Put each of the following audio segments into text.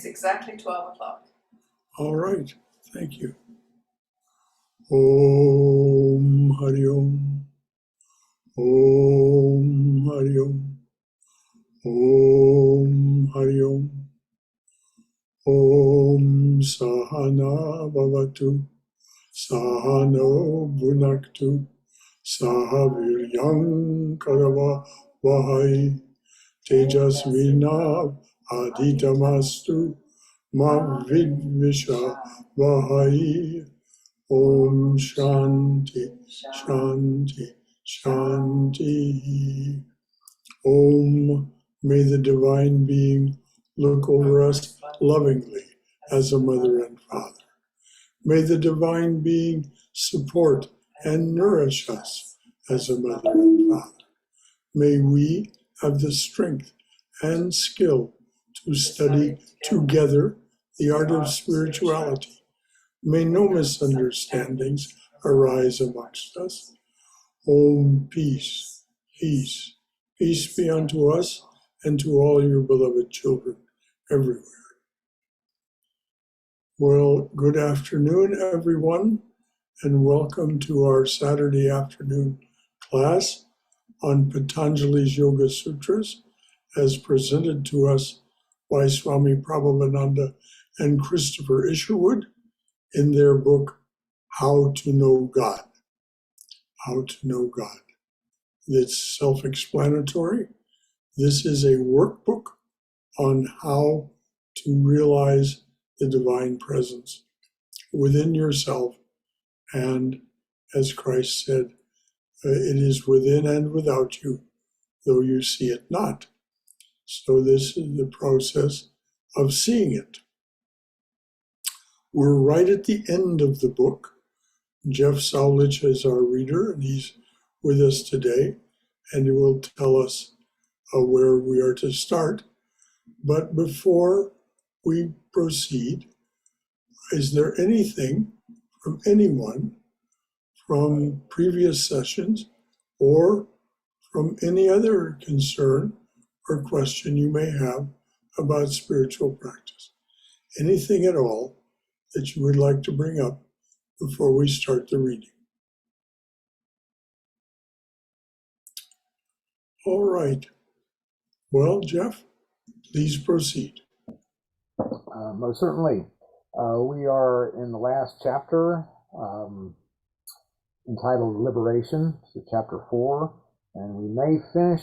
is exactly 12 o'clock. All right, thank you. Om Hari Om. Om Hari Om. Om Hari Om. Om Sahana Bhavatu. Sahano Bhunaktu. Sahaviryam Karava Vahai. Tejasvina Aditamastu. Ma Vidvisha Vahai. Om Shanti, Shanti, Shanti. Om, may the Divine Being look over us lovingly as a mother and father. May the Divine Being support and nourish us as a mother and father. May we have the strength and skill to study together the art of spirituality. May no misunderstandings arise amongst us. Om, peace, peace, peace be unto us and to all your beloved children everywhere. Well, good afternoon, everyone, and welcome to our Saturday afternoon class on Patanjali's Yoga Sutras as presented to us by Swami Prabhupada and Christopher Isherwood in their book, How to Know God. How to Know God. It's self-explanatory. This is a workbook on how to realize the divine presence within yourself. And as Christ said, it is within and without you, though you see it not. So this is the process of seeing it. We're right at the end of the book. Jeff Sowlich is our reader, and he's with us today, and he will tell us where we are to start. But before we proceed, is there anything from anyone from previous sessions or from any other concern or question you may have about spiritual practice? Anything at all that you would like to bring up before we start the reading? All right. Well, Jeff, please proceed. Most certainly. We are in the last chapter entitled Liberation, so chapter 4, and we may finish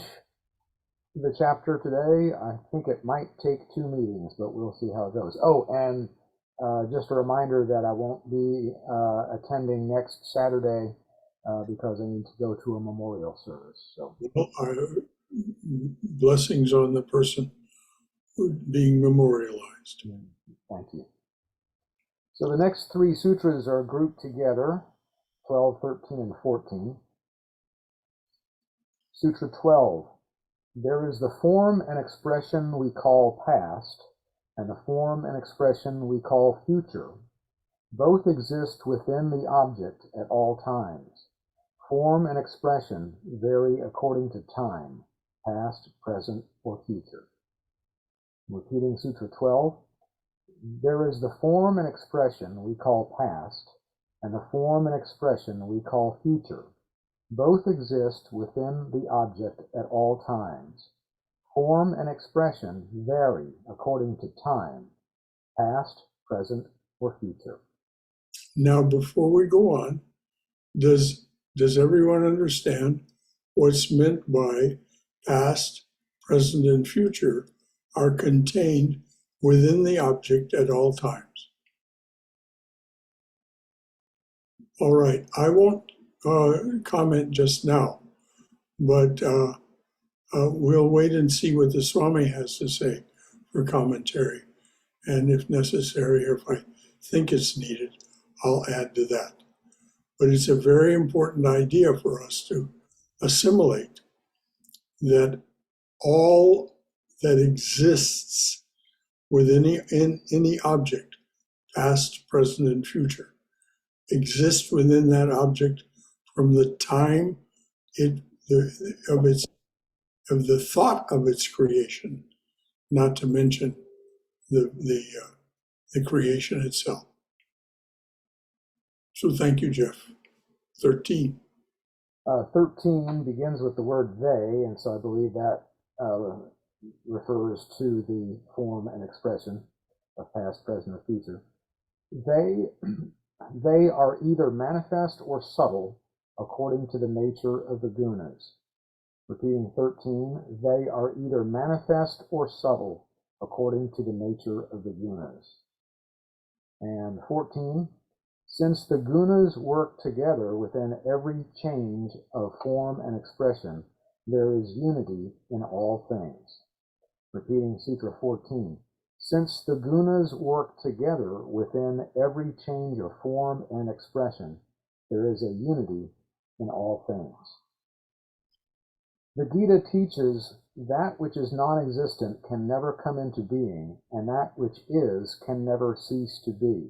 the chapter today. I think it might take 2 meetings, but we'll see how it goes. Oh, and just a reminder that I won't be attending next Saturday because I need to go to a memorial service. So, well, blessings on the person being memorialized. Thank you. So the next 3 sutras are grouped together, 12, 13, and 14. Sutra 12. There is the form and expression we call past, and the form and expression we call future. Both exist within the object at all times. Form and expression vary according to time, past, present, or future. Repeating Sutra 12. There is the form and expression we call past, and the form and expression we call future. Both exist within the object at all times. Form and expression vary according to time, past, present, or future. Now, before we go on, does everyone understand what's meant by past, present, and future are contained within the object at all times? All right, I won't comment just now, but we'll wait and see what the Swami has to say for commentary. And if necessary, or if I think it's needed, I'll add to that. But it's a very important idea for us to assimilate that all that exists within any object, past, present, and future, exists within that object from the time of the thought of its creation, not to mention the creation itself. So thank you, Jeff. 13. 13 begins with the word they, and so I believe that refers to the form and expression of past, present, or future. They are either manifest or subtle according to the nature of the gunas. Repeating 13, they are either manifest or subtle according to the nature of the gunas. And 14, since the gunas work together within every change of form and expression, there is unity in all things. Repeating Sutra 14, since the gunas work together within every change of form and expression, there is a unity in all things. The Gita teaches that which is non-existent can never come into being, and that which is can never cease to be.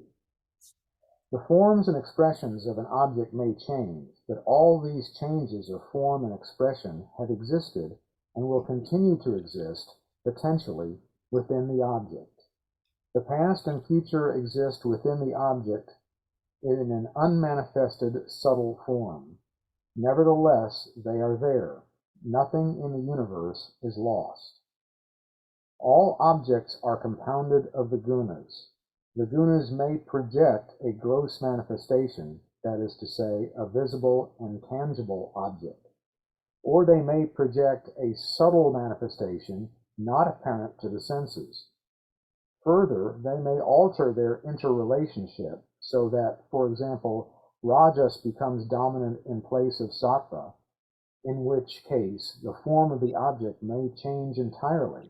The forms and expressions of an object may change, but all these changes of form and expression have existed and will continue to exist, potentially, within the object. The past and future exist within the object in an unmanifested, subtle form. Nevertheless, they are there. Nothing in the universe is lost. All objects are compounded of the gunas. The gunas may project a gross manifestation, that is to say, a visible and tangible object, or they may project a subtle manifestation not apparent to the senses. Further, they may alter their interrelationship so that, for example, rajas becomes dominant in place of sattva, in which case the form of the object may change entirely.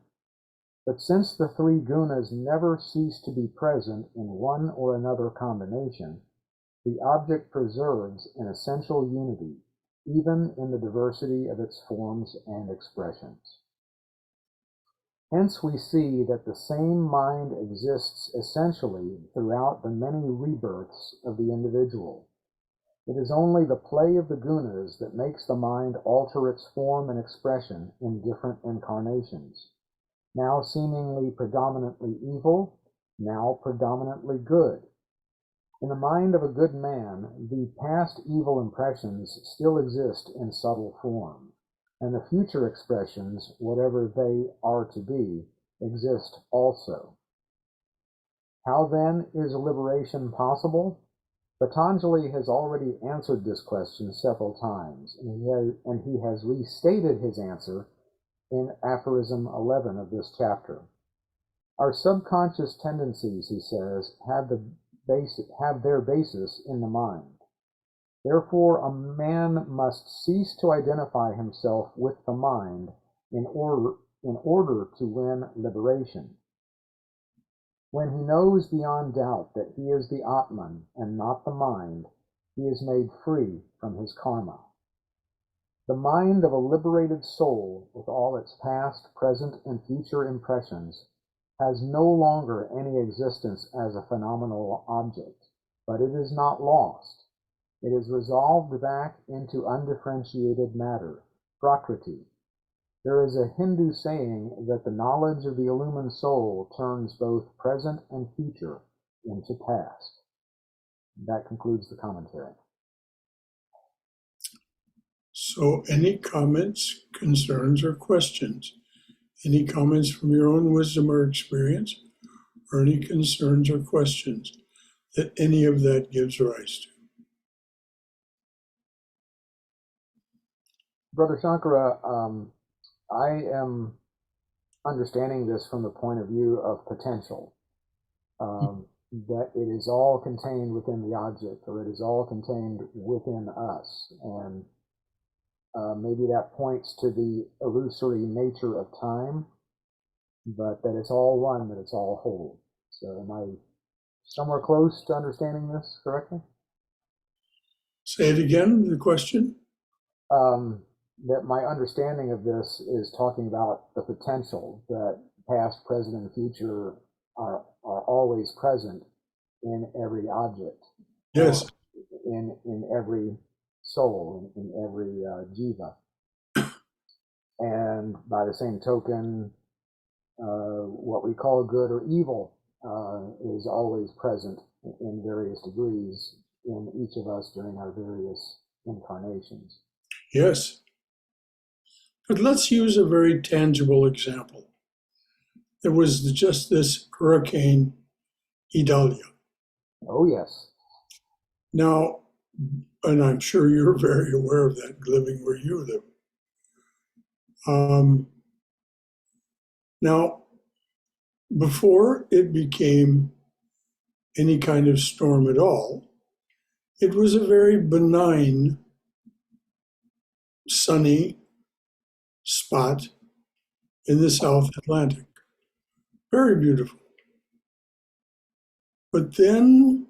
But since the three gunas never cease to be present in one or another combination, the object preserves an essential unity, even in the diversity of its forms and expressions. Hence we see that the same mind exists essentially throughout the many rebirths of the individual. It is only the play of the gunas that makes the mind alter its form and expression in different incarnations, now seemingly predominantly evil, now predominantly good. In the mind of a good man, the past evil impressions still exist in subtle form, and the future expressions, whatever they are to be, exist also. How then is liberation possible? Patanjali has already answered this question several times, and he has restated his answer in Aphorism 11 of this chapter. Our subconscious tendencies, he says, have their basis in the mind. Therefore, a man must cease to identify himself with the mind in order to win liberation. When he knows beyond doubt that he is the Atman and not the mind, he is made free from his karma. The mind of a liberated soul, with all its past, present, and future impressions, has no longer any existence as a phenomenal object, but it is not lost. It is resolved back into undifferentiated matter, prakriti. There is a Hindu saying that the knowledge of the illumined soul turns both present and future into past. That concludes the commentary. So any comments, concerns, or questions? Any comments from your own wisdom or experience, or any concerns or questions that any of that gives rise to? Brother Shankara, I am understanding this from the point of view of potential, that it is all contained within the object, or it is all contained within us, and maybe that points to the illusory nature of time, but that it's all one, that it's all whole. So am I somewhere close to understanding this correctly? Say it again, the question. That my understanding of this is talking about the potential that past, present, and future are always present in every object. Yes. In every soul, in every jiva. And by the same token, What we call good or evil is always present in various degrees in each of us during our various incarnations. Yes. But let's use a very tangible example. There was just this Hurricane Idalia. Oh, yes. Now, and I'm sure you're very aware of that living where you live. Now, before it became any kind of storm at all, it was a very benign, sunny spot in the South Atlantic. Very beautiful. But then,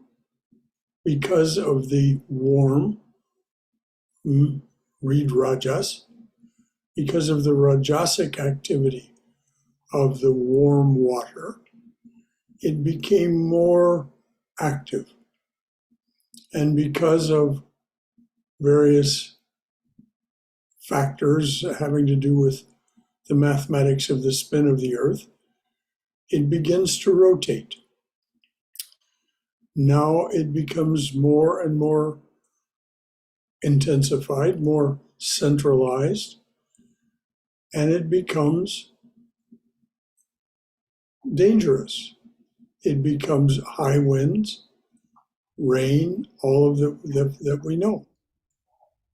because of the warm, read Rajas, because of the Rajasic activity of the warm water, it became more active. And because of various factors having to do with the mathematics of the spin of the Earth, it begins to rotate. Now it becomes more and more intensified, more centralized, and it becomes dangerous. It becomes high winds, rain, all of that we know.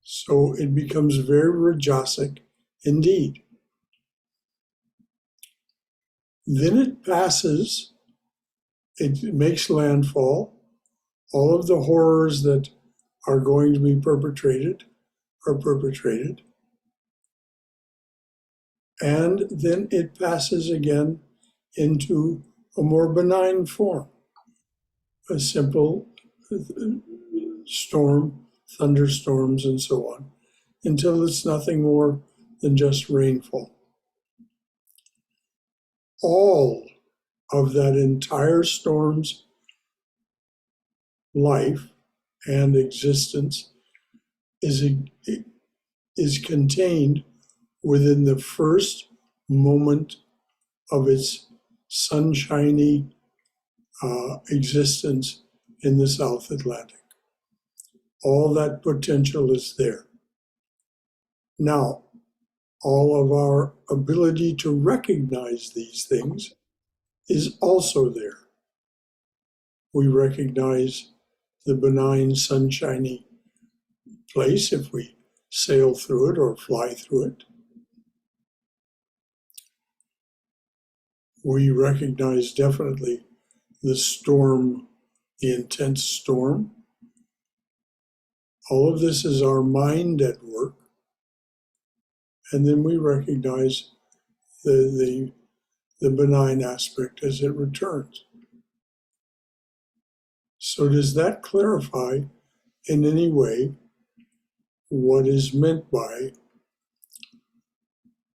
So it becomes very Rajasic indeed. Then it passes, it makes landfall. All of the horrors that are going to be perpetrated are perpetrated. And then it passes again into a more benign form, a simple storm, thunderstorms, and so on, until it's nothing more than just rainfall. All of that entire storm's life and existence is contained within the first moment of its sunshiny existence in the South Atlantic. All that potential is there. Now, all of our ability to recognize these things is also there. We recognize the benign, sunshiny place if we sail through it or fly through it. We recognize definitely the storm, the intense storm. All of this is our mind at work. And then we recognize the benign aspect as it returns. So does that clarify in any way what is meant by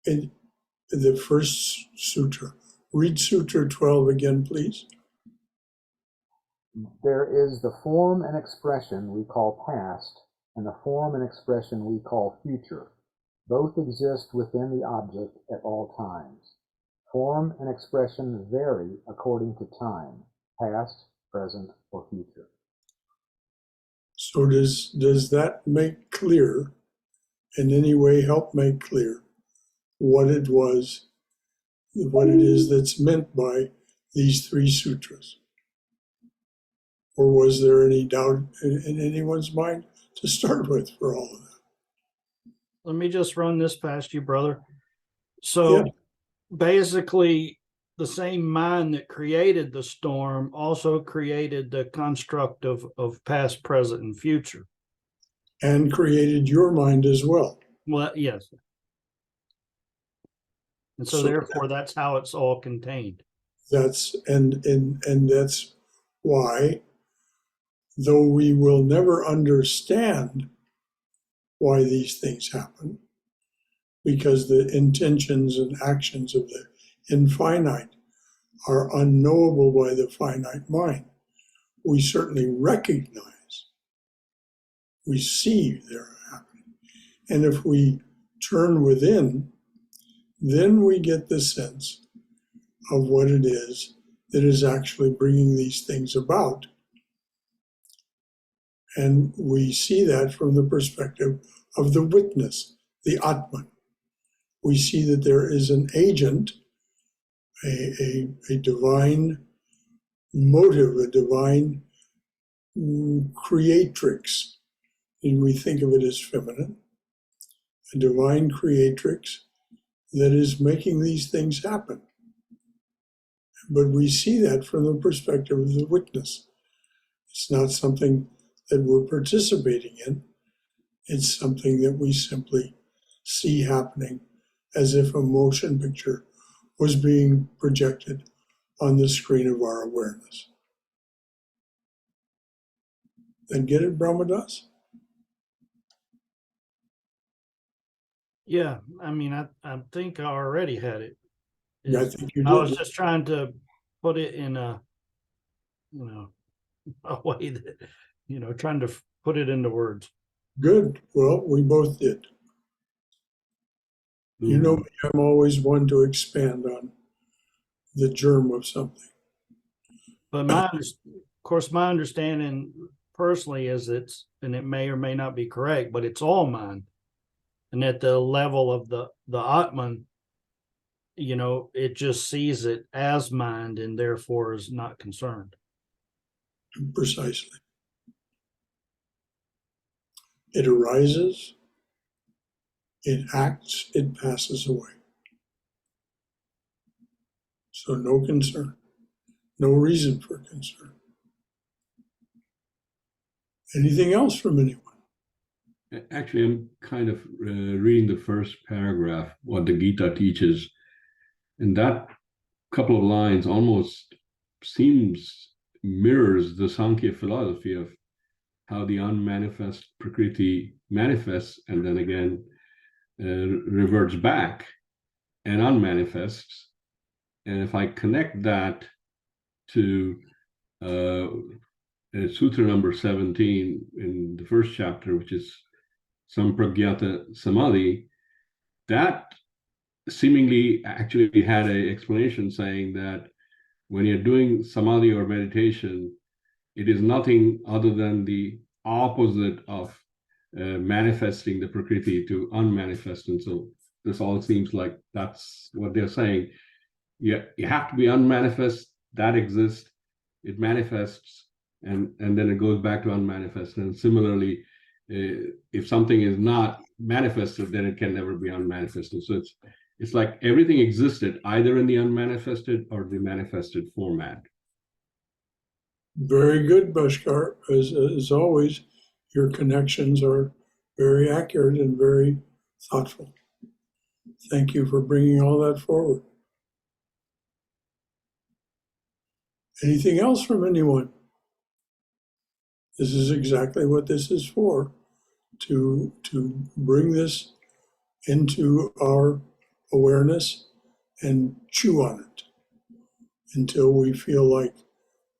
in the first sutra? Read Sutra 12 again, please. There is the form and expression we call past, and the form and expression we call future. Both exist within the object at all times. Form and expression vary according to time, past, present, or future. So does that make clear, in any way help make clear what it is that's meant by these three sutras? Or was there any doubt in anyone's mind to start with for all of that? Let me just run this past you, brother. So Yeah. basically, the same mind that created the storm also created the construct of past, present, and future. And created your mind as well. Well, yes. And so therefore, that's how it's all contained. That's and that's why, though we will never understand why these things happen, because the intentions and actions of the infinite are unknowable by the finite mind, we certainly recognize, we see they're happening. And if we turn within, then we get the sense of what it is that is actually bringing these things about. And we see that from the perspective of the witness, the Atman. We see that there is an agent, a divine motive, a divine creatrix. And we think of it as feminine, a divine creatrix that is making these things happen. But we see that from the perspective of the witness. It's not something that we're participating in. It's something that we simply see happening as if a motion picture was being projected on the screen of our awareness. Then get it, Brahmadas? Yeah, I mean, I think I already had it. Yeah, I think you I was did. just trying to put it in a, a way that, trying to put it into words. Good. Well, we both did. You know me, I'm always one to expand on the germ of something. But of course, my understanding personally is and it may or may not be correct, but it's all mind. And at the level of the Atman, it just sees it as mind and therefore is not concerned. Precisely. It arises, it acts, it passes away. So no concern, no reason for concern. Anything else from anyone? Actually, I'm kind of reading the first paragraph, what the Gita teaches, and that couple of lines almost mirrors the Sankhya philosophy of how the unmanifest Prakriti manifests and then again reverts back and unmanifests. And if I connect that to Sutra number 17 in the first chapter, which is Sampragyata Samadhi, that seemingly actually had an explanation saying that when you're doing samadhi or meditation, it is nothing other than the opposite of manifesting the Prakriti to unmanifest. And so this all seems like that's what they're saying. You have to be unmanifest, that exists, it manifests, and then it goes back to unmanifest. And similarly, if something is not manifested, then it can never be unmanifested. So it's like everything existed either in the unmanifested or the manifested format. Very good, Bhaskar. As always, your connections are very accurate and very thoughtful. Thank you for bringing all that forward. Anything else from anyone? This is exactly what this is for, to bring this into our awareness and chew on it until we feel like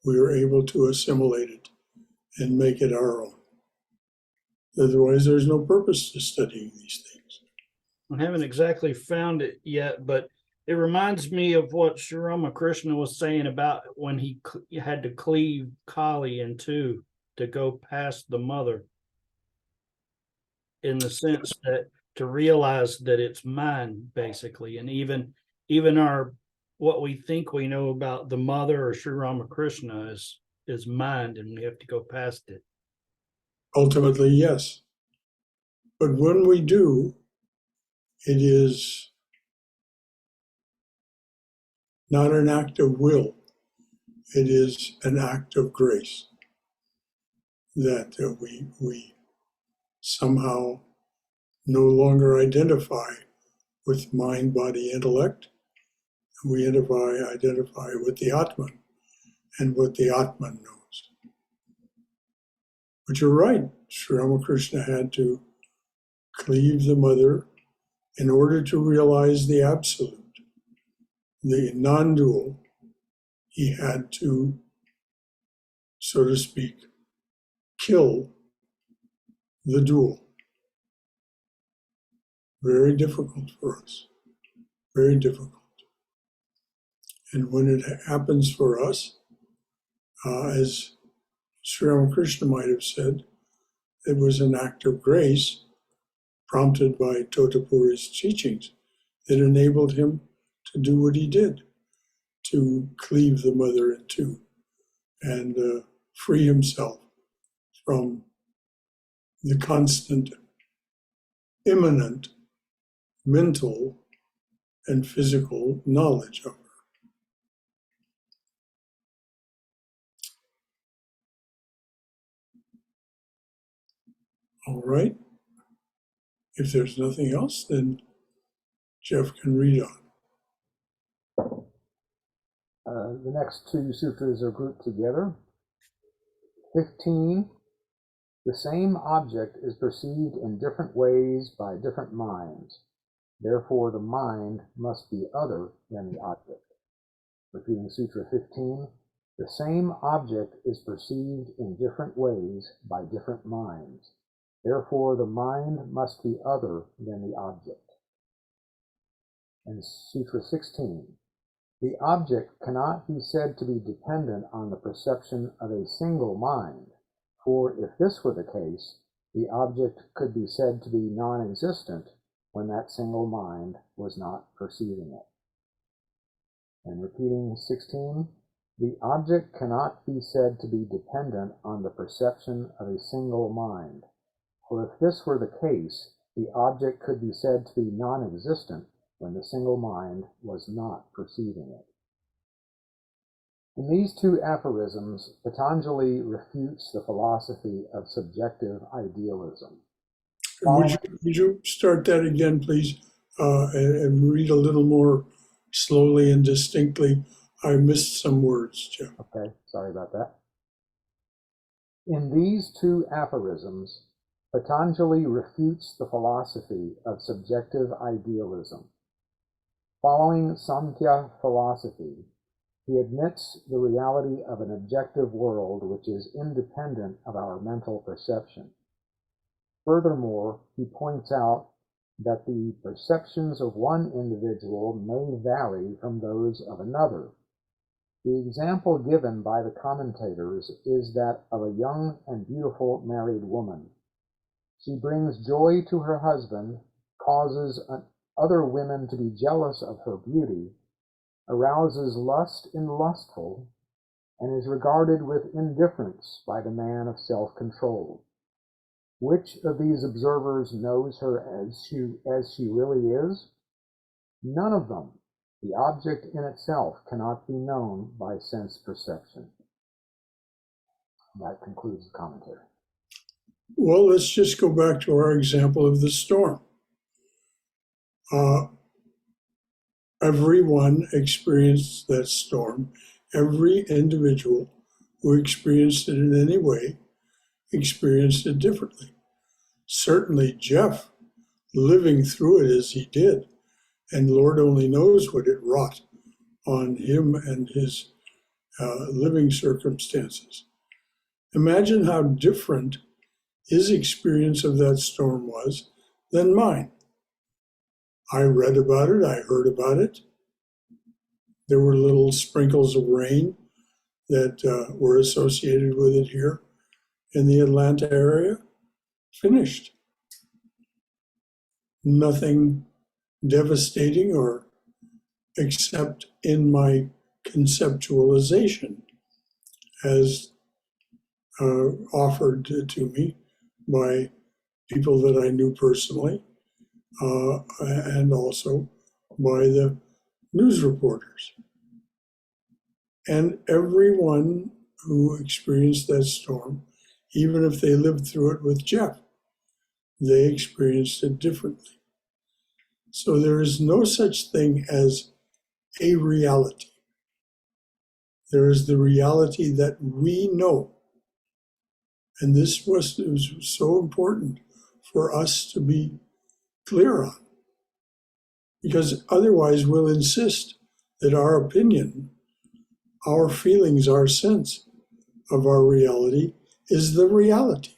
we are able to assimilate it and make it our own. Otherwise, there's no purpose to studying these things. I haven't exactly found it yet, but it reminds me of what Sri Ramakrishna was saying about when he had to cleave Kali in two to go past the mother, in the sense that to realize that it's mind, basically. And even our what we think we know about the mother or Sri Ramakrishna is mind, and we have to go past it. Ultimately, yes. But when we do, it is not an act of will. It is an act of grace that we somehow no longer identify with mind, body, intellect. We identify with the Atman and what the Atman knows. But you're right, Sri Ramakrishna had to cleave the mother in order to realize the absolute, the non-dual. He had to, so to speak, kill the dual. Very difficult for us, very difficult. And when it happens for us, as Sri Ramakrishna might have said, it was an act of grace prompted by Totapuri's teachings that enabled him to do what he did, to cleave the mother in two and free himself from the constant, imminent mental and physical knowledge of her. All right. If there's nothing else, then Jeff can read on. The next two sutras are grouped together. 15. The same object is perceived in different ways by different minds. Therefore, the mind must be other than the object. Repeating Sutra 15. The same object is perceived in different ways by different minds. Therefore, the mind must be other than the object. And Sutra 16. The object cannot be said to be dependent on the perception of a single mind, for if this were the case, the object could be said to be non-existent when that single mind was not perceiving it. And repeating 16, the object cannot be said to be dependent on the perception of a single mind, for if this were the case, the object could be said to be non-existent when the single mind was not perceiving it. In these two aphorisms, Patanjali refutes the philosophy of subjective idealism. Would you start that again, please, and read a little more slowly and distinctly? I missed some words, Jeff. Okay, sorry about that. In these two aphorisms, Patanjali refutes the philosophy of subjective idealism. Following Samkhya philosophy, he admits the reality of an objective world which is independent of our mental perception. Furthermore, he points out that the perceptions of one individual may vary from those of another. The example given by the commentators is that of a young and beautiful married woman. She brings joy to her husband, causes other women to be jealous of her beauty, arouses lust in the lustful, and is regarded with indifference by the man of self-control. Which of these observers knows her as she really is? None of them. The object in itself cannot be known by sense perception. That concludes the commentary. Well, let's just go back to our example of the storm. Everyone experienced that storm. Every individual who experienced it in any way experienced it differently. Certainly Jeff, living through it as he did, and Lord only knows what it wrought on him and his living circumstances. Imagine how different his experience of that storm was than mine. I read about it, I heard about it. There were little sprinkles of rain that were associated with it here in the Atlanta area. Finished. Nothing devastating or except in my conceptualization as offered to me by people that I knew personally and also by the news reporters. And everyone who experienced that storm, even if they lived through it with Jeff, they experienced it differently. So there is no such thing as a reality. There is the reality that we know. And this was so important for us to be clear on, because otherwise we'll insist that our opinion, our feelings, our sense of our reality is the reality.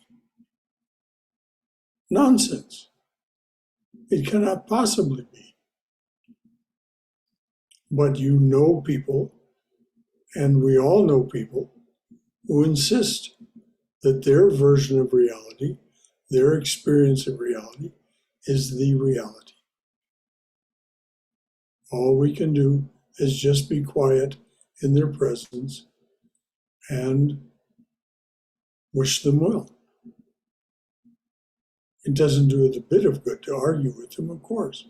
Nonsense. It cannot possibly be. But you know people, and we all know people, who insist that their version of reality, their experience of reality, is the reality. All we can do is just be quiet in their presence and wish them well. It doesn't do it a bit of good to argue with them, of course.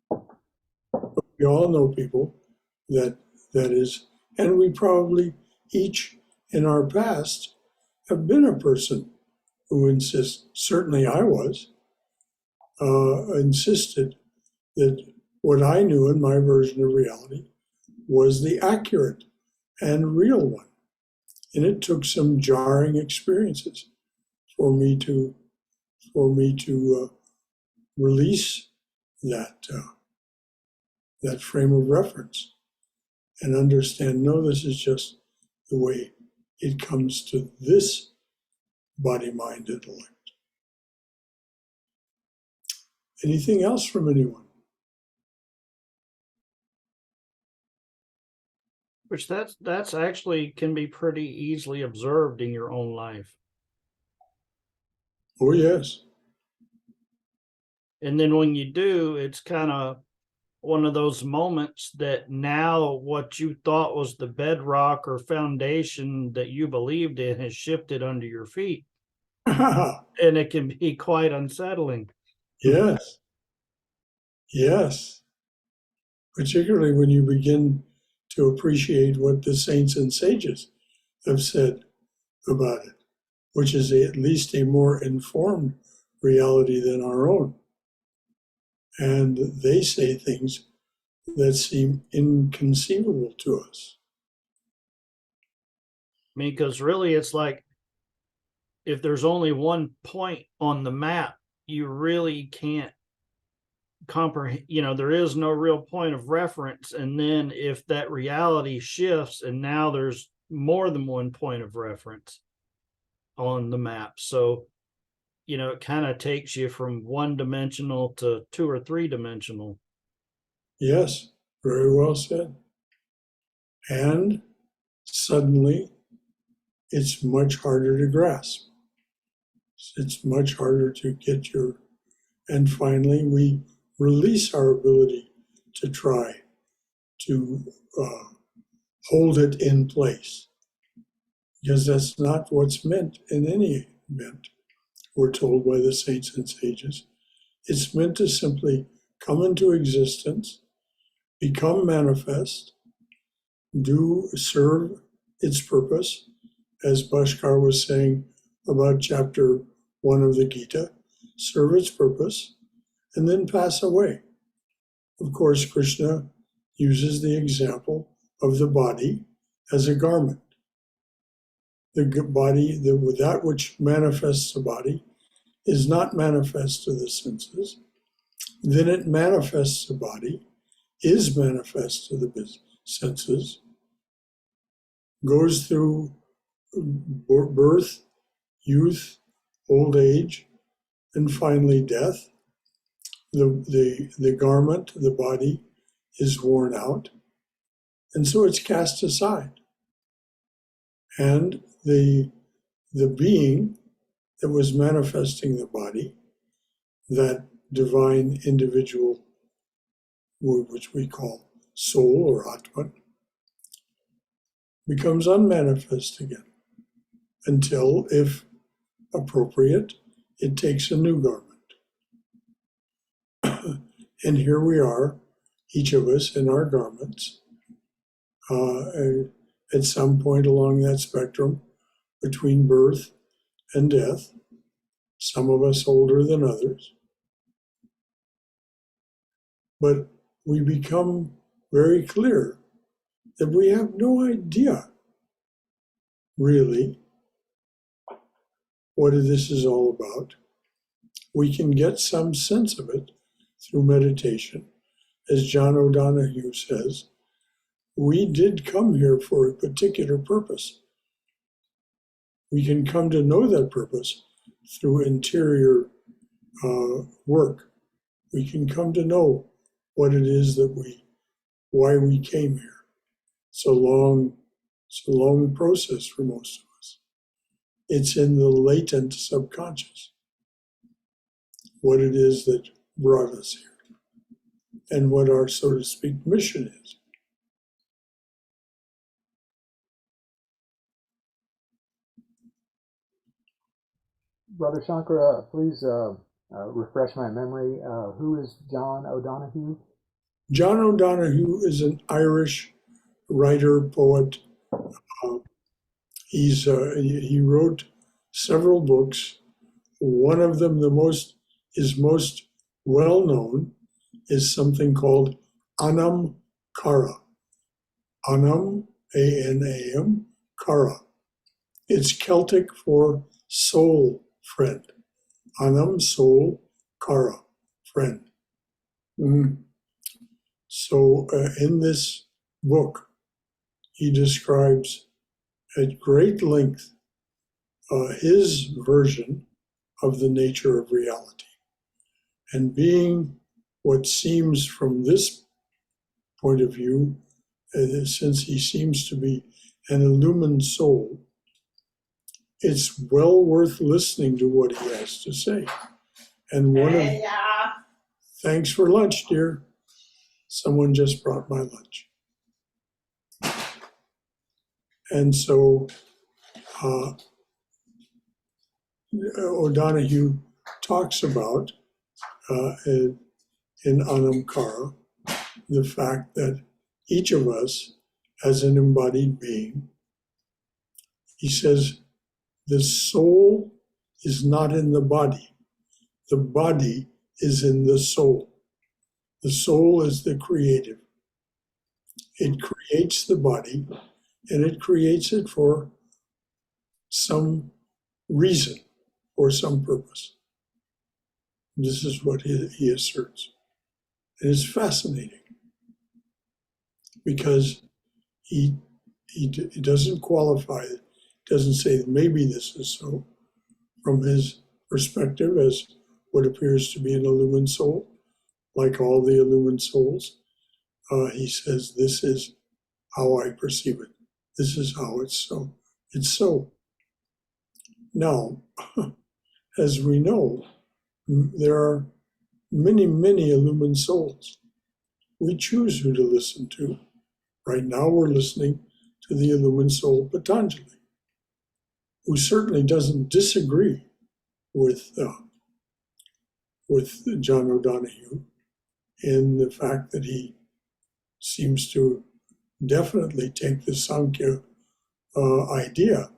But we all know people that is, and we probably each in our past have been a person who insists, certainly I was, insisted that what I knew in my version of reality was the accurate and real one. And it took some jarring experiences for me to release that frame of reference and understand, no, this is just the way it comes to this body, mind, intellect. Anything else from anyone? Which that's actually can be pretty easily observed in your own life. Oh, yes. And then when you do, it's kind of one of those moments that now what you thought was the bedrock or foundation that you believed in has shifted under your feet. And it can be quite unsettling. Yes. Yes. Particularly when you begin to appreciate what the saints and sages have said about it, which is at least a more informed reality than our own. And they say things that seem inconceivable to us. I mean, because really it's like if there's only one point on the map, you really can't comprehend, there is no real point of reference. And then if that reality shifts and now there's more than one point of reference on the map. So, it kind of takes you from one dimensional to 2 or 3 dimensional. Yes, very well said. And suddenly it's much harder to grasp. It's much harder to get and finally we release our ability to try to hold it in place. Because that's not what's meant in any event, we're told by the saints and sages. It's meant to simply come into existence, become manifest, serve its purpose, as Bhaskar was saying about chapter 1 of the Gita, serve its purpose, and then pass away. Of course, Krishna uses the example of the body as a garment. The body, that which manifests the body, is not manifest to the senses. Then it manifests the body, is manifest to the senses, goes through birth, youth, old age, and finally death. The garment, the body, is worn out, and so it's cast aside. And the being that was manifesting the body, that divine individual, which we call soul or Atman, becomes unmanifest again until, if appropriate, it takes a new garment. And here we are, each of us in our garments, at some point along that spectrum between birth and death, some of us older than others. But we become very clear that we have no idea really what this is all about. We can get some sense of it through meditation. As John O'Donohue says, we did come here for a particular purpose. We can come to know that purpose through interior work. We can come to know what it is that we why we came here. It's a long process for most of us. It's in the latent subconscious, what it is that brought us here and what our, so to speak, mission is. Brother Shankara, please refresh my memory. Who is John O'Donohue? John O'Donohue is an Irish writer, poet. He wrote several books. One of them, most well known, is something called Anam Cara. Anam, A-N-A-M, Cara. It's Celtic for soul friend. Anam, soul, Cara, friend. So in this book, he describes at great length his version of the nature of reality. And being what seems from this point of view, since he seems to be an illumined soul, it's well worth listening to what he has to say. And thanks for lunch, dear. Someone just brought my lunch. And so O'Donohue talks about in Anam Cara the fact that each of us, as an embodied being, he says, the soul is not in the body. The body is in the soul. The soul is the creative. It creates the body, and it creates it for some reason or some purpose. This is what he asserts. And it's fascinating because he doesn't qualify it, doesn't say that maybe this is so. From his perspective as what appears to be an illumined soul, like all the illumined souls, he says, this is how I perceive it. This is how it's so. It's so. Now, as we know, there are many, many illumined souls. We choose who to listen to. Right now, we're listening to the illumined soul Patanjali, who certainly doesn't disagree with John O'Donohue in the fact that he seems to definitely take the Sankhya idea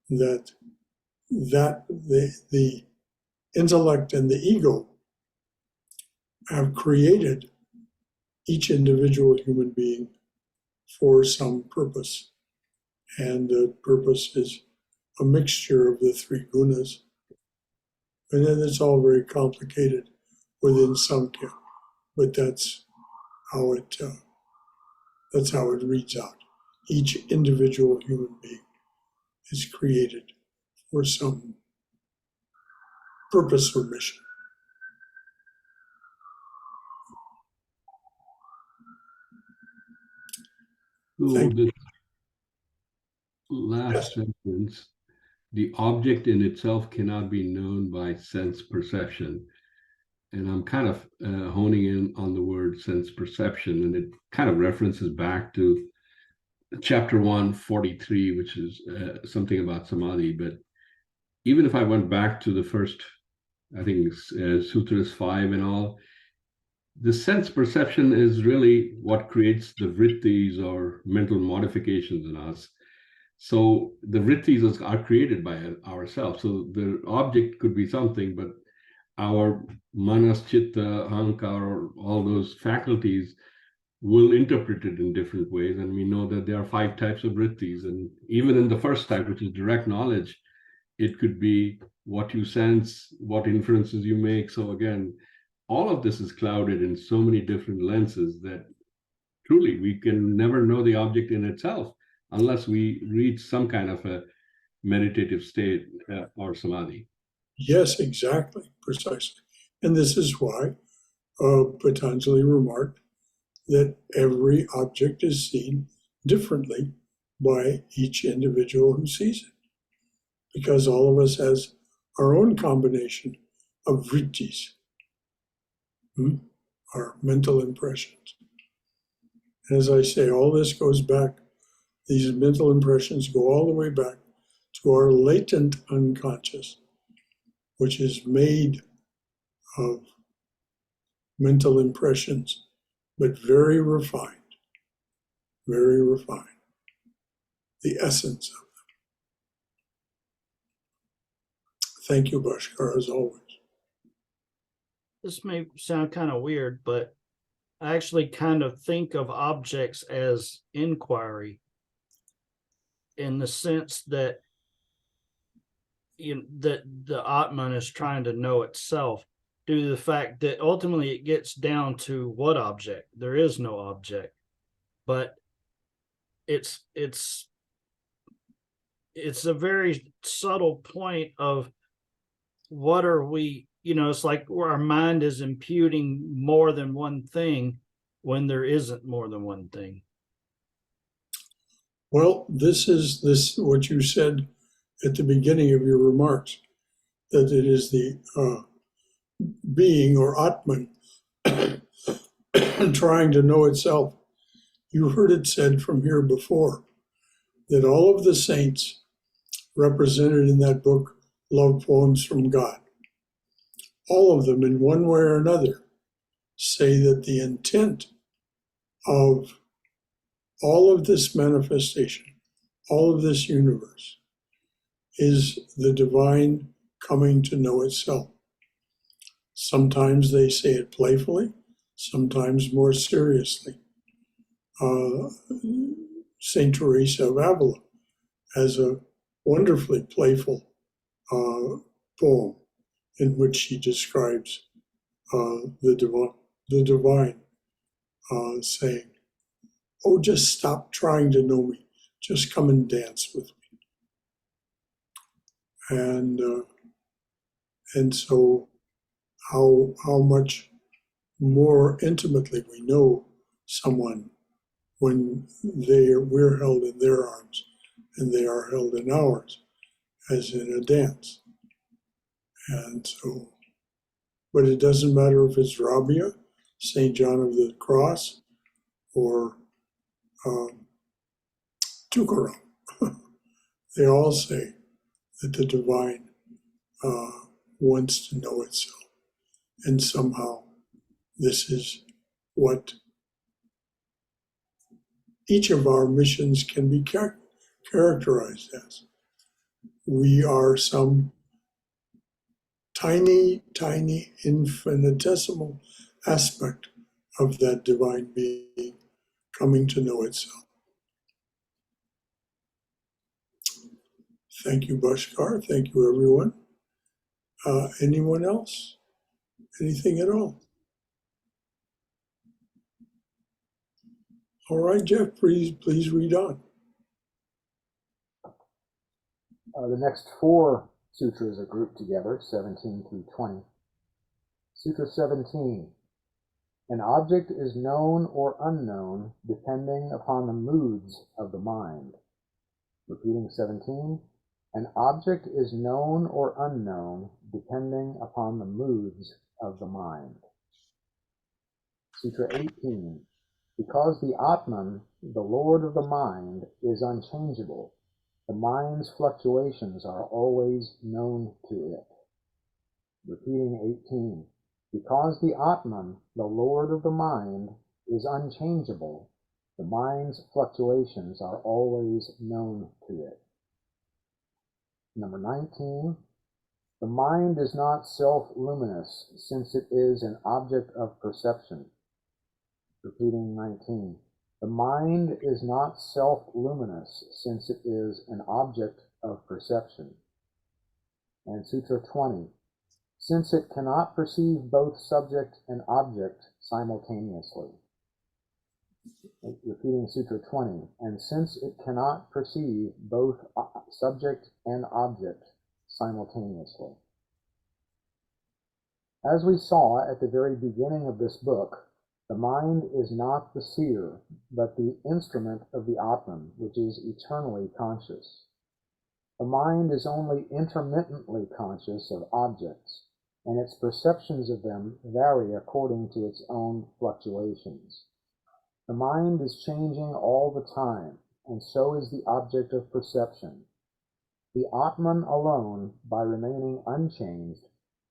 that the intellect and the ego have created each individual human being for some purpose. And the purpose is a mixture of the three gunas. And then it's all very complicated within Sankhya, but that's how it reads out. Each individual human being is created for some purpose or mission. So this last sentence, the object in itself cannot be known by sense perception. And I'm kind of honing in on the word sense perception, and it kind of references back to chapter 143, which is something about samadhi. But even if I went back to the first, I think sutras 5 and all, the sense perception is really what creates the vrittis or mental modifications in us. So the vrittis are created by ourselves. So the object could be something, but our manas, chitta, ahankara, all those faculties will interpret it in different ways. And we know that there are 5 types of vrittis. And even in the first type, which is direct knowledge, it could be what you sense, what inferences you make. So again, all of this is clouded in so many different lenses that truly we can never know the object in itself unless we reach some kind of a meditative state or samadhi. Yes, exactly, precisely. And this is why Patanjali remarked that every object is seen differently by each individual who sees it, because all of us has our own combination of vrittis, our mental impressions. And as I say, all this goes back, these mental impressions go all the way back to our latent unconscious, which is made of mental impressions, but very refined, the essence of them. Thank you, Bhaskar, as always. This may sound kind of weird, but I actually kind of think of objects as inquiry, in the sense that that the Atman is trying to know itself, due to the fact that ultimately it gets down to what object? There is no object, but it's a very subtle point of what are we, it's like where our mind is imputing more than one thing when there isn't more than one thing. Well, this is what you said at the beginning of your remarks, that it is the being or Atman trying to know itself. You heard it said from here before that all of the saints represented in that book, Love Poems from God, all of them in one way or another say that the intent of all of this manifestation, all of this universe, is the divine coming to know itself. Sometimes they say it playfully, sometimes more seriously. Saint Teresa of Avila has a wonderfully playful poem in which she describes the divine saying, "Oh, just stop trying to know me. Just come and dance with me." And so how much more intimately we know someone when we're held in their arms and they are held in ours, as in a dance. And so, but it doesn't matter if it's Rabia, St. John of the Cross, or Tukaram. They all say that the divine wants to know itself. And somehow this is what each of our missions can be characterized as. We are some tiny, tiny, infinitesimal aspect of that divine being coming to know itself. Thank you, Bhaskar. Thank you, everyone. Anyone else? Anything at all? All right, Jeff, please read on. The next 4 sutras are grouped together, 17 through 20. Sutra 17. An object is known or unknown depending upon the moods of the mind. Repeating 17. An object is known or unknown depending upon the moods of the mind. Sutra 18. Because the Atman, the Lord of the mind, is unchangeable, the mind's fluctuations are always known to it. Repeating 18. Because the Atman, the Lord of the mind, is unchangeable, the mind's fluctuations are always known to it. Number 19. The mind is not self-luminous, since it is an object of perception. Repeating 19. The mind is not self-luminous, since it is an object of perception. And Sutra 20. Since it cannot perceive both subject and object simultaneously. Repeating Sutra 20. And since it cannot perceive both subject and object simultaneously. As we saw at the very beginning of this book, The mind is not the seer, but the instrument of the Atman, which is eternally conscious. The mind is only intermittently conscious of objects, and its perceptions of them vary according to its own fluctuations. The mind is changing all the time, and so is the object of perception. The Atman alone, by remaining unchanged,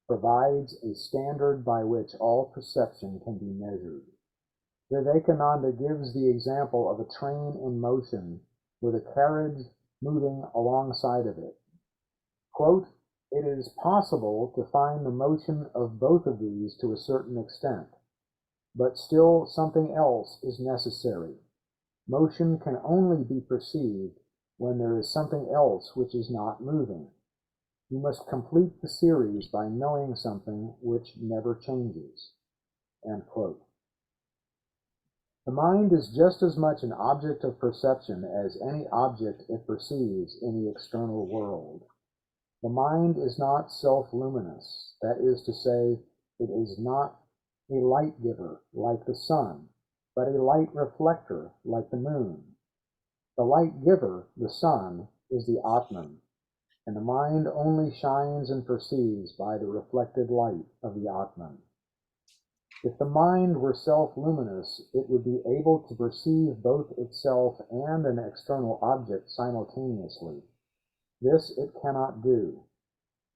provides a standard by which all perception can be measured. Vivekananda gives the example of a train in motion with a carriage moving alongside of it. Quote, "It is possible to find the motion of both of these to a certain extent, but still something else is necessary. Motion can only be perceived when there is something else which is not moving. You must complete the series by knowing something which never changes." End quote. The mind is just as much an object of perception as any object it perceives in the external world. The mind is not self-luminous, that is to say, it is not a light giver like the sun, but a light reflector like the moon. The light giver, the sun, is the Atman, and the mind only shines and perceives by the reflected light of the Atman. If the mind were self-luminous, it would be able to perceive both itself and an external object simultaneously. This it cannot do.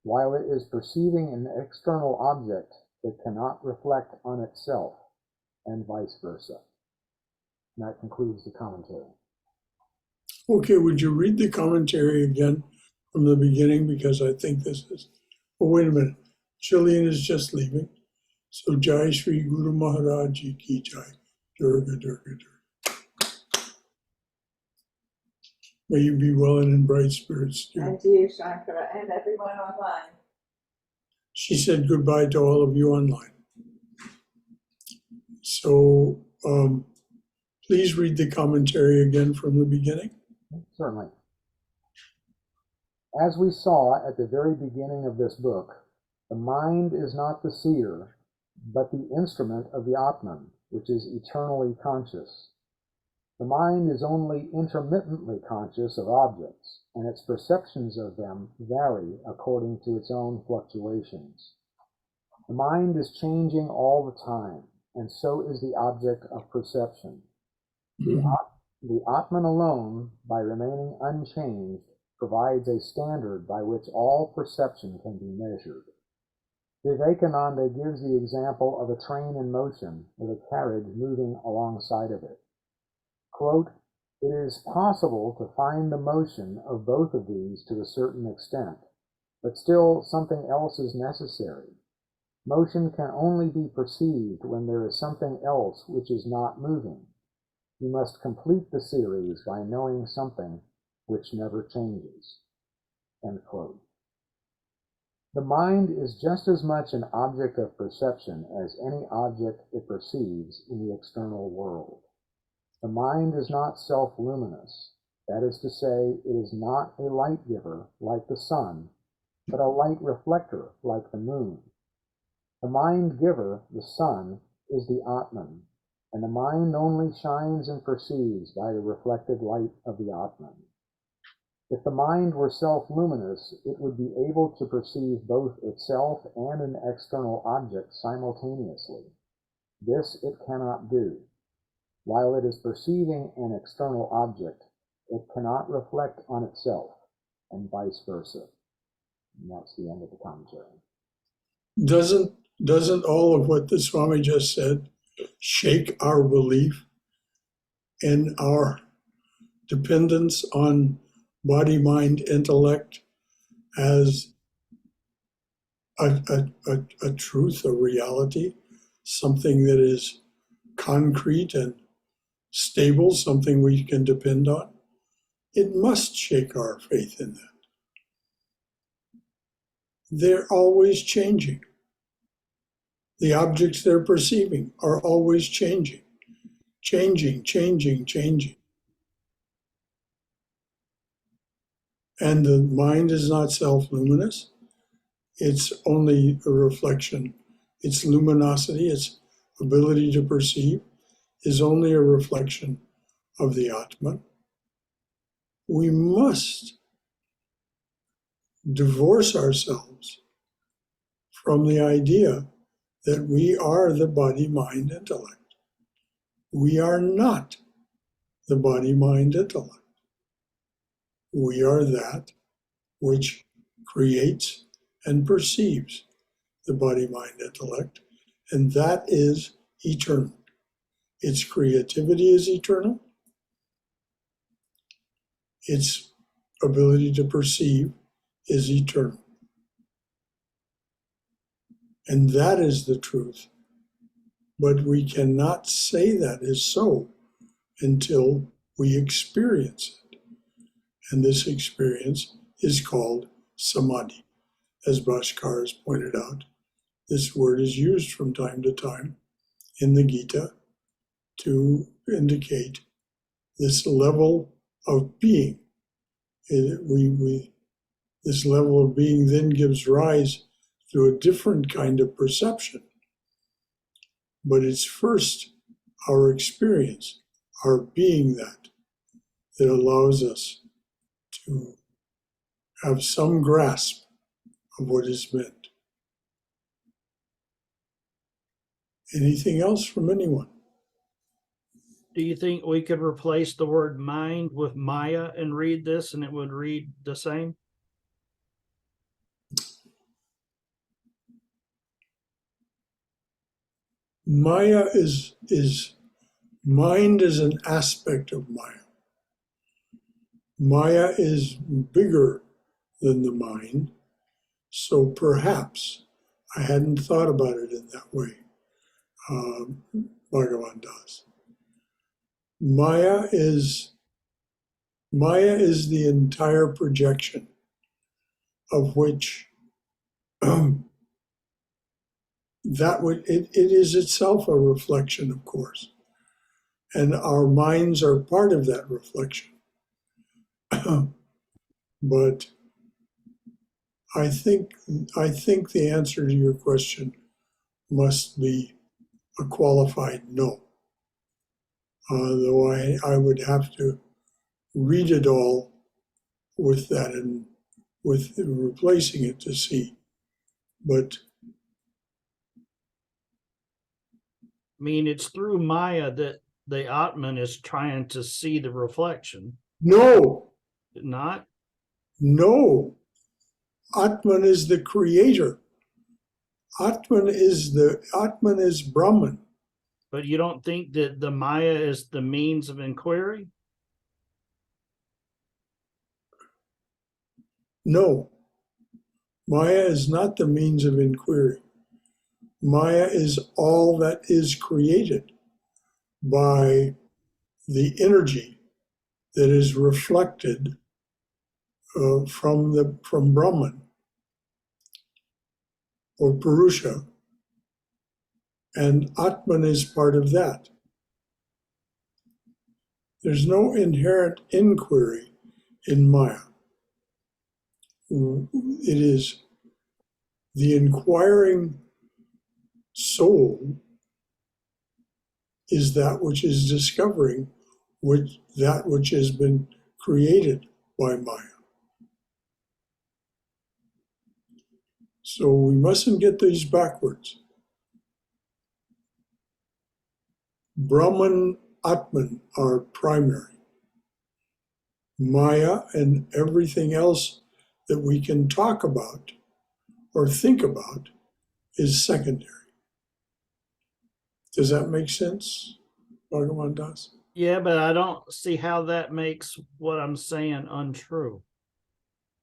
While it is perceiving an external object, it cannot reflect on itself, and vice versa. And that concludes the commentary. Okay, would you read the commentary again from the beginning? Because I think this is, oh, wait a minute. Jillian is just leaving. So Jai Shri Guru Maharaj Ji Ki Jai. Durga, Durga, Durga. May you be well and in bright spirits. Dear. And to you, Shankara, and everyone online. She said goodbye to all of you online. So please read the commentary again from the beginning. Certainly. As we saw at the very beginning of this book, the mind is not the seer, but the instrument of the Atman, which is eternally conscious. The mind is only intermittently conscious of objects, and its perceptions of them vary according to its own fluctuations. The mind is changing all the time, and so is the object of perception. The Atman alone, by remaining unchanged, provides a standard by which all perception can be measured. Vivekananda gives the example of a train in motion with a carriage moving alongside of it. Quote, "It is possible to find the motion of both of these to a certain extent, but still something else is necessary. Motion can only be perceived when there is something else which is not moving. You must complete the series by knowing something which never changes." End quote. The mind is just as much an object of perception as any object it perceives in the external world. The mind is not self-luminous, that is to say, it is not a light giver like the sun, but a light reflector like the moon. The mind giver, the sun, is the Atman, and the mind only shines and perceives by the reflected light of the Atman. If the mind were self-luminous, it would be able to perceive both itself and an external object simultaneously. This it cannot do. While it is perceiving an external object, it cannot reflect on itself, and vice versa. And that's the end of the commentary. Doesn't all of what the Swami just said shake our belief in our dependence on body, mind, intellect as a truth, a reality, something that is concrete and stable, something we can depend on? It must shake our faith in that. They're always changing. The objects they're perceiving are always changing. And the mind is not self-luminous. It's only a reflection. Its luminosity, its ability to perceive, is only a reflection of the Atman, we must divorce ourselves from the idea that we are the body, mind, intellect. We are not the body, mind, intellect. We are that which creates and perceives the body, mind, intellect, and that is eternal. Its creativity is eternal. Its ability to perceive is eternal. And that is the truth. But we cannot say that is so until we experience it. And this experience is called samadhi. As Bhaskar has pointed out, this word is used from time to time in the Gita to indicate this level of being. This level of being then gives rise to a different kind of perception. But it's first our experience, our being that allows us to have some grasp of what is meant. Anything else from anyone? Do you think we could replace the word mind with Maya and read this and it would read the same? Maya is mind is an aspect of Maya. Maya is bigger than the mind, so perhaps I hadn't thought about it in that way. Bhagavan does. Maya is the entire projection of which it is itself a reflection, of course, and our minds are part of that reflection. But I think the answer to your question must be a qualified no. Though I would have to read it all with that and with replacing it to see. But I mean, it's through Maya that the Atman is trying to see the reflection. no, Not? Atman is the creator. Atman is Brahman. But you don't think that the Maya is the means of inquiry? No, Maya is not the means of inquiry. Maya is all that is created by the energy that is reflected from Brahman or Purusha, and Atman is part of that. There's no inherent inquiry in Maya. It is the inquiring soul is that which is discovering that which has been created by Maya. So we mustn't get these backwards. Brahman, Atman are primary. Maya and everything else that we can talk about or think about is secondary. Does that make sense, Bhagavan Das? Yeah, but I don't see how that makes what I'm saying untrue.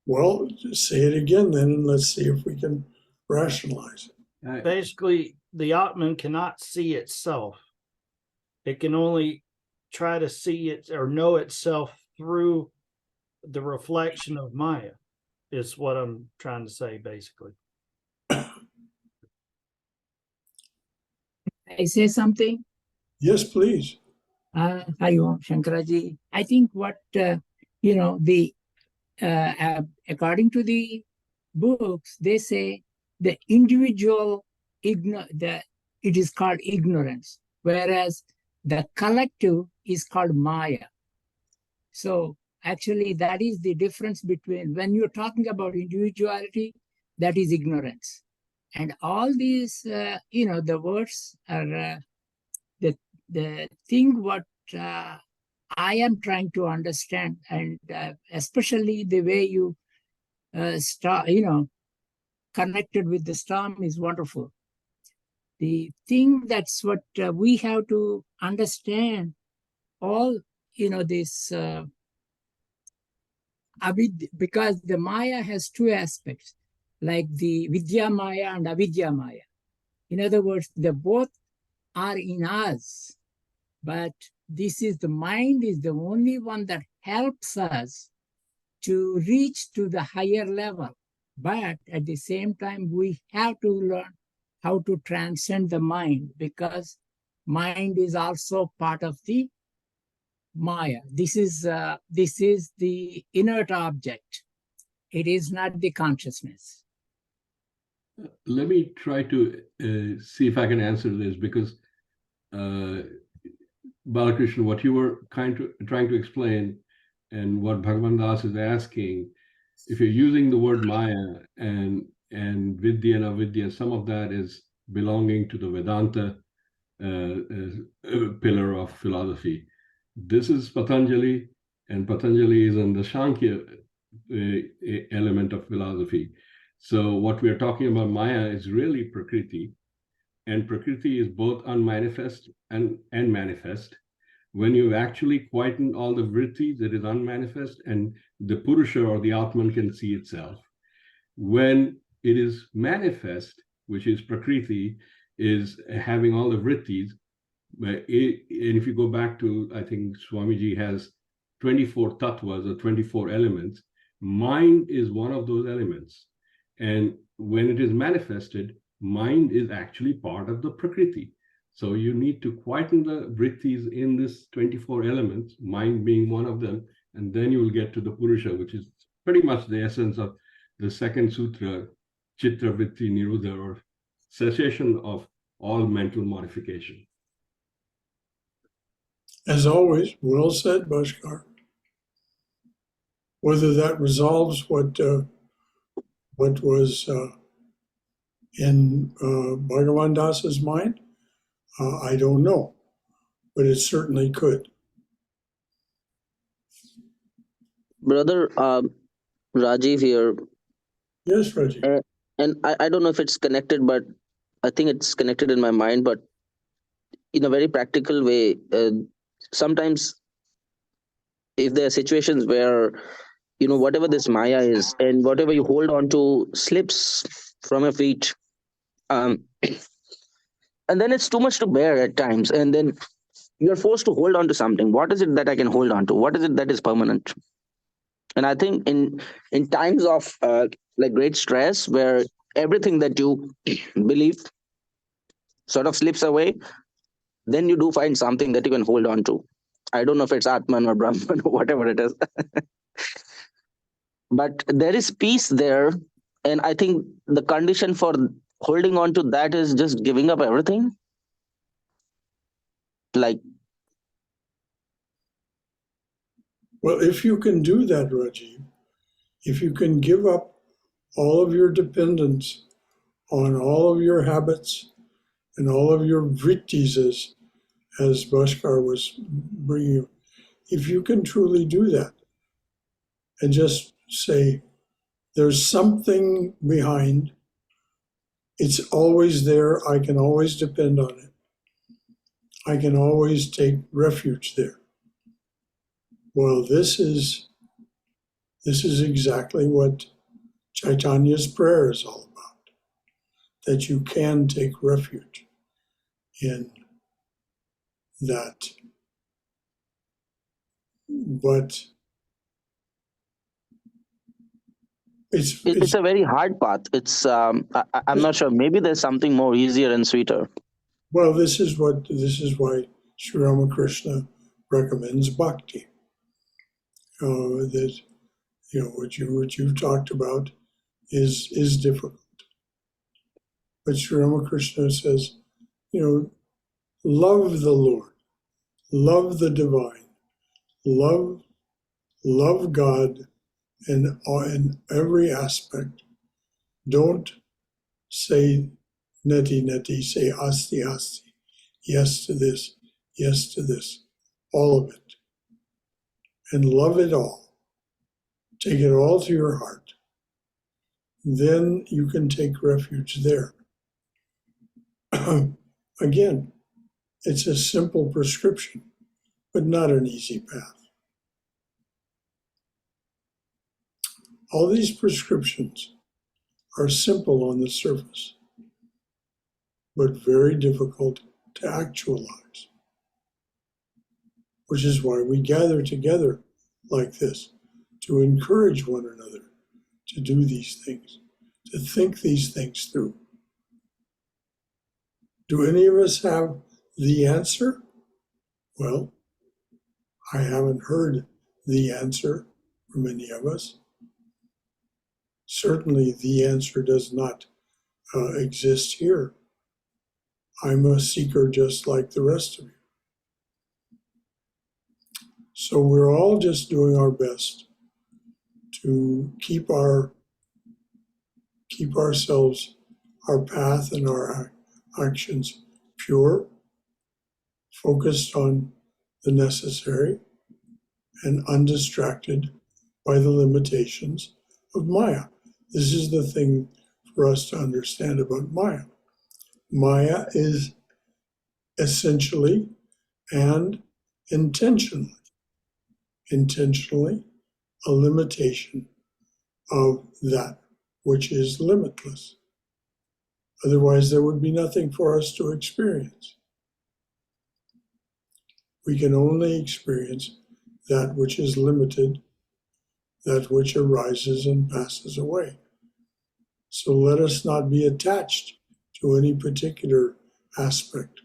Well, just say it again then, and let's see if we can rationalize it. Basically, the Atman cannot see itself. It can only try to see it or know itself through the reflection of Maya, is what I'm trying to say, basically. I say something? Yes, please. Hi, Om Shankaraji. I think what, according to the books, they say the individual it is called ignorance, whereas the collective is called Maya. So actually, that is the difference between when you're talking about individuality, that is ignorance. And all these, the words are the thing what I am trying to understand, and especially the way you connected with the storm is wonderful. The thing that's what we have to understand all, this because the Maya has two aspects, like the Vidya Maya and Avidya Maya. In other words, they both are in us, but the mind is the only one that helps us to reach to the higher level. But at the same time, we have to learn how to transcend the mind, because mind is also part of the Maya. This is the inert object. It is not the consciousness. Let me try to see if I can answer this, because Balakrishna, what you were trying to explain and what Bhagavan Das is asking, if you're using the word Maya and Vidya and Avidya, some of that is belonging to the Vedanta pillar of philosophy. This is Patanjali, and Patanjali is in the Sankhya element of philosophy. So what we are talking about Maya is really Prakriti, and Prakriti is both unmanifest and manifest. When you actually quieten all the vrittis, it is unmanifest, and the Purusha or the Atman can see itself. When it is manifest, which is Prakriti, is having all the vrittis, and if you go back to, I think Swamiji has 24 tattvas or 24 elements, mind is one of those elements. And when it is manifested, mind is actually part of the Prakriti. So you need to quieten the vrittis in this 24 elements, mind being one of them, and then you will get to the Purusha, which is pretty much the essence of the second sutra, Chitra Vritti Nirodha, or cessation of all mental modification. As always, well said, Bhaskar. Whether that resolves what was in Bhagavan Das's mind, I don't know, but it certainly could. Brother Rajiv here. Yes, Reggie. And I don't know if it's connected, but I think it's connected in my mind. But in a very practical way, sometimes if there are situations where, whatever this Maya is and whatever you hold on to slips from your feet, and then it's too much to bear at times. And then you're forced to hold on to something. What is it that I can hold on to? What is it that is permanent? And I think in times of like great stress, where everything that you believe sort of slips away, then you do find something that you can hold on to. I don't know if it's Atman or Brahman or whatever it is. But there is peace there. And I think the condition for holding on to that is just giving up everything. Like, Well, if you can do that, Rajiv, if you can give up all of your dependence on all of your habits and all of your vrittis, as Bhaskar was bringing, if you can truly do that and just say, there's something behind, it's always there, I can always depend on it, I can always take refuge there. Well, this is exactly what Chaitanya's prayer is all about, that you can take refuge in that. But it's a very hard path. It's I'm not sure. Maybe there's something more easier and sweeter. Well, this is why Sri Ramakrishna recommends bhakti. That what you've talked about is difficult. But Sri Ramakrishna says love the Lord, love the divine, love God in every aspect. Don't say neti neti, say asti asti, yes to this, yes to this, all of it. And love it all. Take it all to your heart. Then you can take refuge there. Again, it's a simple prescription, but not an easy path. All these prescriptions are simple on the surface, but very difficult to actualize, which is why we gather together like this, to encourage one another to do these things, to think these things through. Do any of us have the answer? Well, I haven't heard the answer from any of us. Certainly the answer does not exist here. I'm a seeker just like the rest of you. So we're all just doing our best to keep ourselves, our path and our actions pure, focused on the necessary, and undistracted by the limitations of Maya. This is the thing for us to understand about Maya. Maya is essentially and intentionally a limitation of that which is limitless. Otherwise, there would be nothing for us to experience. We can only experience that which is limited, that which arises and passes away. So let us not be attached to any particular aspect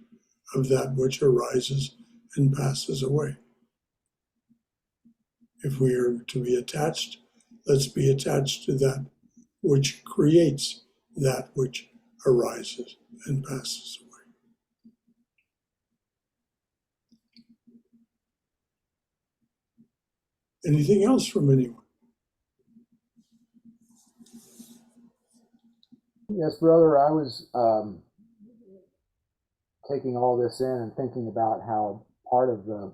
of that which arises and passes away. If we are to be attached, let's be attached to that which creates that which arises and passes away. Anything else from anyone? Yes, brother, I was taking all this in and thinking about how part of the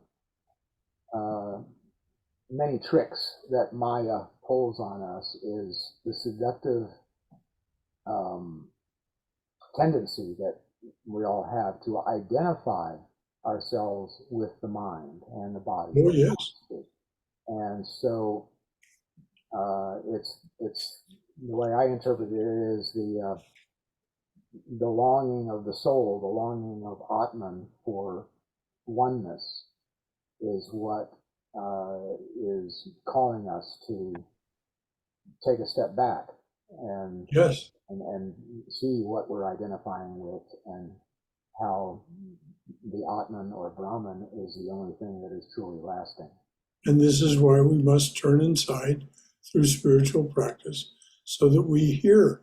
many tricks that Maya pulls on us is the seductive tendency that we all have to identify ourselves with the mind and the body. Oh, yes. And so it's the way I interpret it is the longing of the soul, the longing of Atman for oneness is what is calling us to take a step back and Yes. and see what we're identifying with and how the Atman or Brahman is the only thing that is truly lasting. And this is why we must turn inside through spiritual practice so that we hear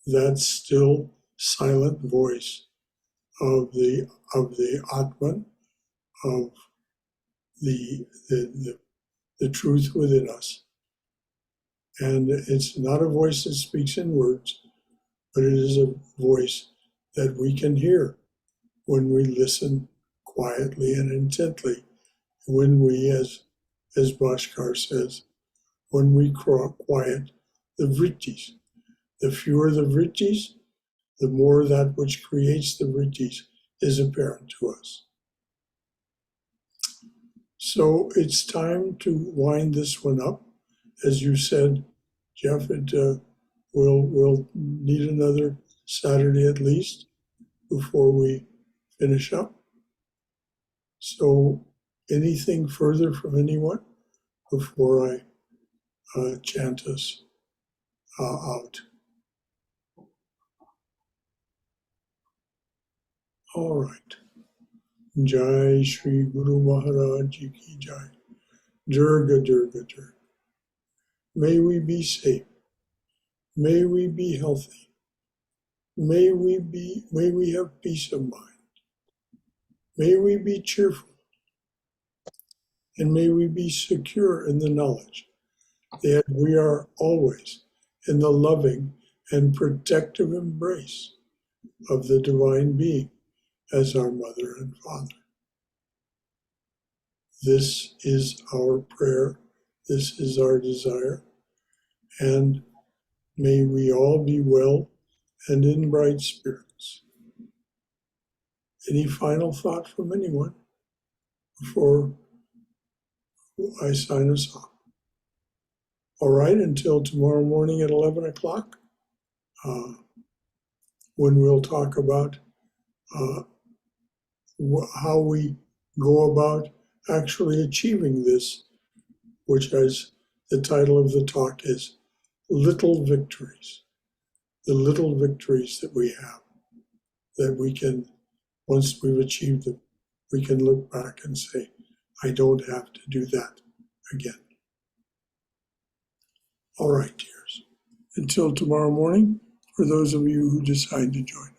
that still silent voice of the Atman, of the truth within us. And it's not a voice that speaks in words, but it is a voice that we can hear when we listen quietly and intently, when we, as Bhaskar says, when we quiet the vrittis. The fewer the vrittis, the more that which creates the vrittis is apparent to us. So it's time to wind this one up. As you said, Jeff, we'll need another Saturday at least before we finish up. So anything further from anyone before I chant us out? All right. Jai Shri Guru Maharaj Ji Ki Jai. Durga, Durga, Durga. May we be safe. May we be healthy. May we have peace of mind. May we be cheerful, and may we be secure in the knowledge that we are always in the loving and protective embrace of the Divine Being as our Mother and Father. This is our prayer, this is our desire, and may we all be well and in bright spirits. Any final thought from anyone before I sign us off? All right, until tomorrow morning at 11 o'clock, when we'll talk about how we go about actually achieving this, which as the title of the talk is Little Victories. The little victories that we have, that we can, once we've achieved them, we can look back and say, I don't have to do that again. All right, dears. Until tomorrow morning, for those of you who decide to join.